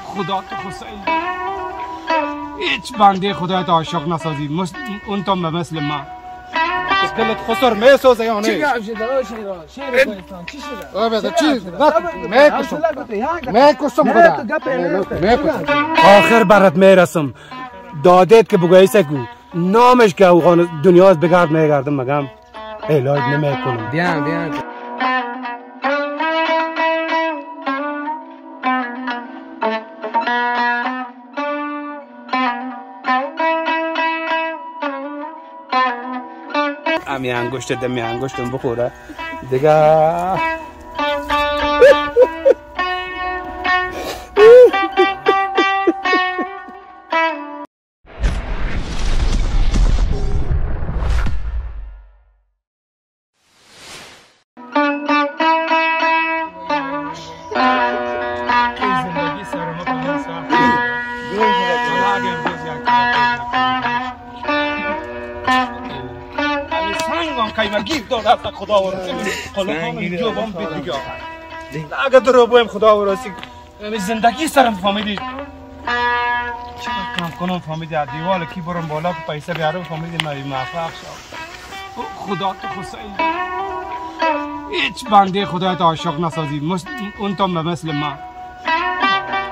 خدا تو حسین هیچ بنده خدایت عاشق نسازی اون تو مثل من دلت خسر میسوزه یا نه؟ چی گفت شده شیر کوهستان چی شده؟ آبه چی؟ میکشم خدا آخر برات میرسم دادت که بگویی سکو نامش که اوغان دنیا بگرد میگردم مگم علاج نمیکنم بیان امی انگشت دمی انگشتم بخوره دیگه خدا ورسی حالا هم اینجا بام بدیگه اگه درو بایم خدا ورسی زندگی سرم فهمیدی چرا کم کنم فهمیدی دیوال کی برم بالا که پیسه بیارم فهمیدی من موفق شد خدا تو حسین هیچ بنده خدایت عاشق نسازی اون تو مثل من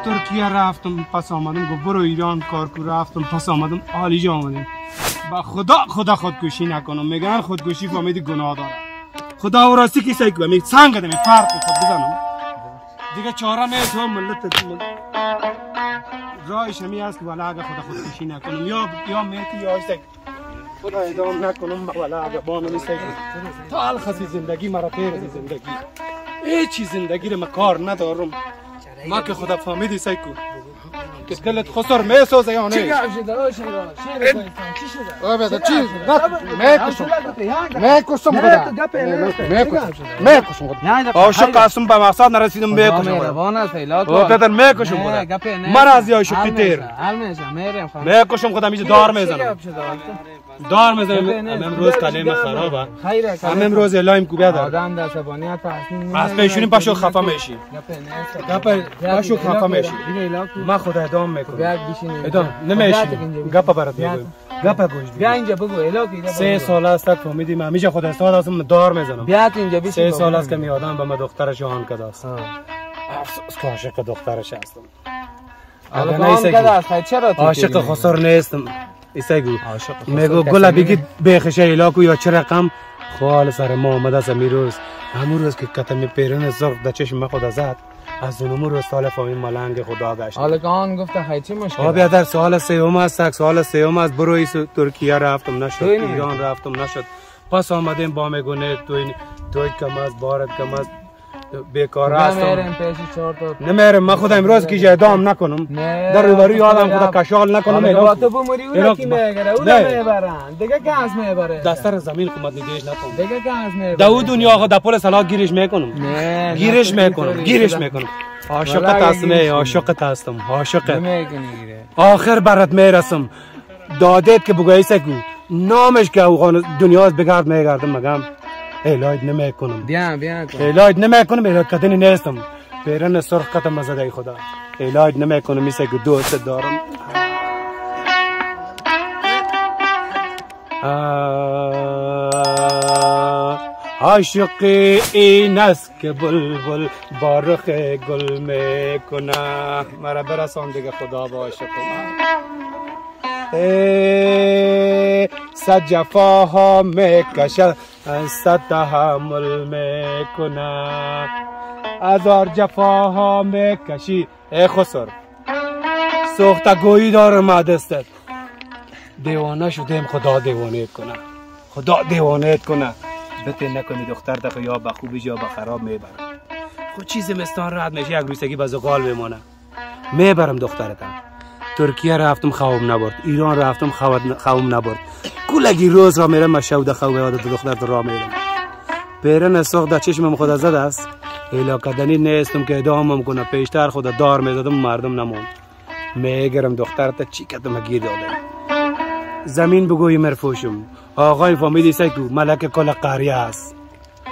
ترکیه رفتم پس آمدم گفت برو ایران کارکو رفتم پس آمدم عالی آمدم با خدا خودکشی نکنم میگن خودکشی فهمیدی گناه داره خدا و راستی کی سعی کنم سنگ دادم فرق خود بزنم دیگه چاره نیست تو ملت راهش همی است که والا اگه خدا خودکشی نکنم یا میتی یا است خدا ادام نکنم والا اگه با من سعی کنم تا الخصی زندگی مرا پیر زندگی هیچ زندگی رو کار ندارم ما که خدا فهمیدی سعی کن که دلت خسر میسوزه یا نه؟ چی گفت شده شیر کوهستان چی شده؟ آبه چی؟ میکشم خدا عاشق هستم به مقصد نرسیدم میکشم خدا میکشم خدا من از عاشقی تیر میکشم خدا میشه دار میزنم امروز کلمه خرابه امروز الایم کوبه دار آدم در عصبانیت از پیشونی پاشو خفه میشی پاشو خفه میشی من خدا ادام میکنم ادام نمیشی گپا برات میگم گپا گوش بیا اینجا بگو الاکی 3 سال است تا فهمیدیم همیشه خدا استاد هستم دار میزنم بیات اینجا بیش 3 سال است که می آدم به من دخترش آن کده است افسوس که عاشق دخترش هستم عاشق خسر نیستم ایسگو میگو گل بگی بخشه الاکو یا چه رقم خال سر ما آمده است میروز همون روز که کتم پیرن زرق در چشم خدا زد از اونمون روز سال فهمید ملنگ خدا گشت حالا که آن گفته خیلی چی مشکل آبیا در سال سوم است سال سوم است بروی ترکیه رفتم نشد ایران رفتم نشد پس آمدیم با میگونه توی کم است بارت کم است بیکار هستم نمیرم من خدا امروز که ادام نکنم در روبروی آدم خدا کشال نکنم حالا تو بموری اونا کی میگره اونا میبرن دیگه که از میبره دستر زمین خودت نگیش نکنم دیگه که از میبره دو دنیا آقا در پول صلاح گیرش میکنم گیرش میکنم عاشقت هستم عاشق آخر برات میرسم دادت که بگویی سکو نامش که اوغان دنیا بگرد میگردم مگم علاج نمیکنم علاج نمیکنم علاج کردنی نیستم پیرن سرخ کتم مزده خدا علاج نمیکنم میشه که دوست دارم عاشقی این است که بلبل بارخ گل میکنه مرا برسان دیگه خدا با عاشقم صد جفاها میکشه صد تحمل میکنه هزار جفاها میکشی ای خسر سوختگویی دارم دستت دیوانه شدیم خدا دیوانیت کنه بته نکنی دختر دفعه یا به خوبی یا به خراب میبرم خود چیز مستان رد میشه یک روزگی به زغال بمانه میبرم دخترتم ترکیه رفتم خوام نبرد ایران رفتم خوام نبرد کلگی روز را میرم مشهود خواب یادت دختر تو را میرم پیرن سوخت در چشمم خدا زد است هلاکدنی نیستم که ادامم کنه پیشتر خدا دار میزدم مردم نمون میگرم دخترت چی کدم گیر داده زمین بگوی مرفوشم آقای فامیدی سیکو ملک کل قریه است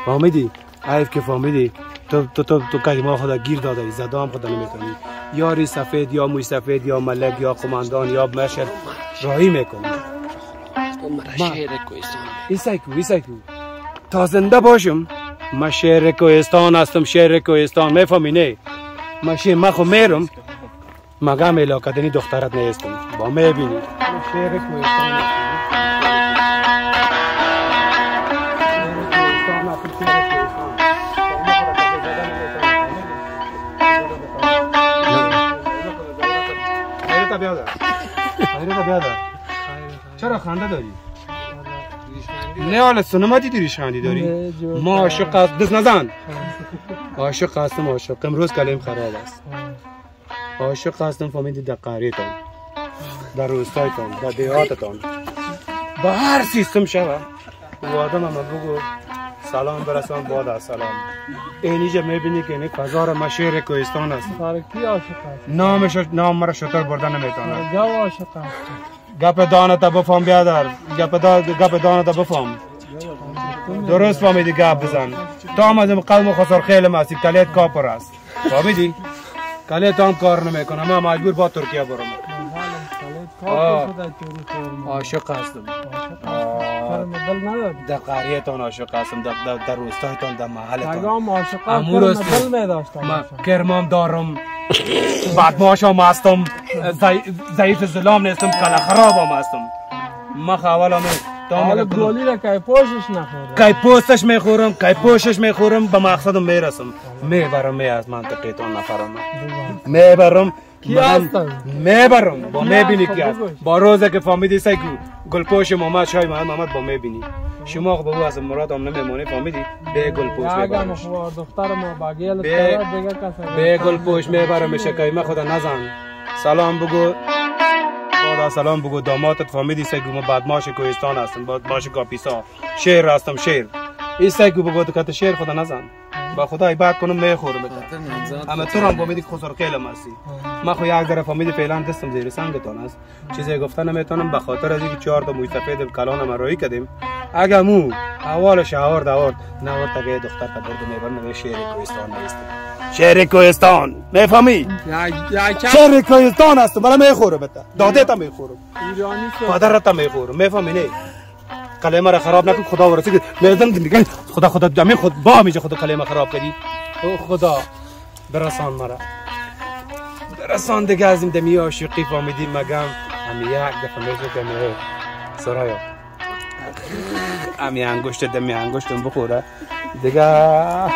فامیدی عیف که فامیدی تو کلمه خدا گیر داده زدام خدا نمیکنی. یاری سفید یا موی سفید یا ملک یا قماندان یا مشر راهی میکنی. شهر کوهستان ایسایکو تا زنده باشم من شهر کوهستان هستم. شهر کوهستان میفهمی نه؟ من خو میرم مگم علاقه دنی دخترت نیستم با میبینی شهر کوهستان هستم. بیادر چرا خنده داری؟ نه حالا سنماتی داری ریشخندی داری؟ ما عاشق است دست نزن. عاشق هستم عاشق امروز کلیم خراب است. عاشق هستم فهمیدی در قریتان در روستایتان در دیهاتتان با هر سیستم شوه و آدم هم بگو سلام برسان بعد از سلام. اینجا میبینی که این فضا را ما شهر کوهستان است. کی عاشق است؟ نام مرا شطور برده نمیتونه. گاو عاشق است. گپ دانه تا بفهم بیادر. گپ دانه تا بفهم. درست فهمیدی گپ بزن. تو هم از قوم خسر خیلی ماسی کلیت کاپر است. فهمیدی؟ کلیت هم کار نمیکنه. من مجبور با ترکیه برم. عاشق هستم. در قریتان عاشق هستم. در روستایتان در محلتان. اگام عاشق هستم دل می‌داشتم. من کرمام دارم. بدماشم هستم. ضعیف ظلام نیستم. کلا خرابم هستم. من خواهلم حالا گولی را که پوشش نخورم. که پوستش میخورم که پوشش میخورم به مقصدم میرسم. میبرم از منطقیتان نفرم. میبرم کی هستن؟ میبرم با میبینی کی هست. با روزه که فهمیدی سایکو گلپوش محمد شای محمد با میبینی شما با او از مراد هم نمیمونی فهمیدی به گلپوش میبرمش. دختر ما باگیل به گلپوش میبرمش که ما خدا نزن. سلام بگو بعد سلام بگو دامادت فهمیدی سایکو ما بدماش کوهستان هستم. بدماش کاپیسا شیر هستم شیر. این سایکو بگو تو شیر خدا نزن. با خدا عبادت کنم میخورم اما تو هم فهمیدی که خسر خیلی مرسی. من خو یک ذره فهمیدی فعلا دستم زیر سنگتون است. چیزی گفتن نمیتونم به خاطر از اینکه 4 تا موی سفید کلان ما روی کردیم. اگه مو اولش آورد نورد تا دختر تا برد میبرم شهر کوهستان نیست. شهر کوهستان میفهمی؟ شهر کوهستان است. بالا میخوره بتا داده تا میخورم ایرانی پدرت تا میخورم. میفهمی نه؟ کلمه را خراب نکن خدا ورسی میدم دیگه خدا جمعی خود با میشه خدا کلمه خراب کردی. او خدا برسان مرا برسان دیگه از این دمی عاشقی فهمیدی مگم همی یک دفعه میشه که میره سرایا همی انگشت دمی انگشتم بخوره دیگه.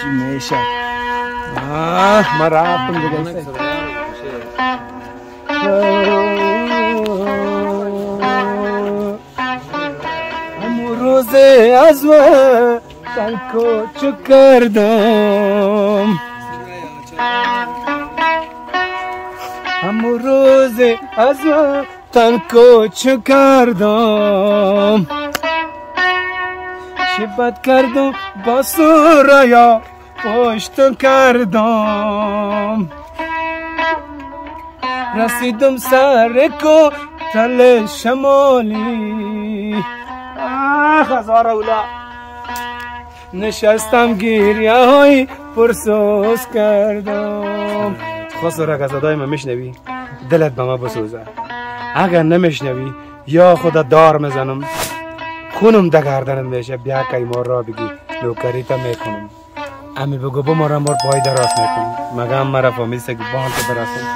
چی میشه؟ ما رفتم دیگه. همون روز از من تنکو کردم. همون روز از من تنکو کردم. شبت کردم با سرایا پشت کردم. رسیدم سر کو تل شمالی هزار اولا نشستم گریه های پرسوز کردم. خسرو که صدای من میشنوی دلت به ما بسوزه. اگر نمیشنوی یا خدا دار میزنم خونم در گردنم میشه. بیا که ما را بگی نوکریتا میکنم. امی بگو با ما را پای دراز میکنم مگم مرا فهمیدی که با هم که برسم.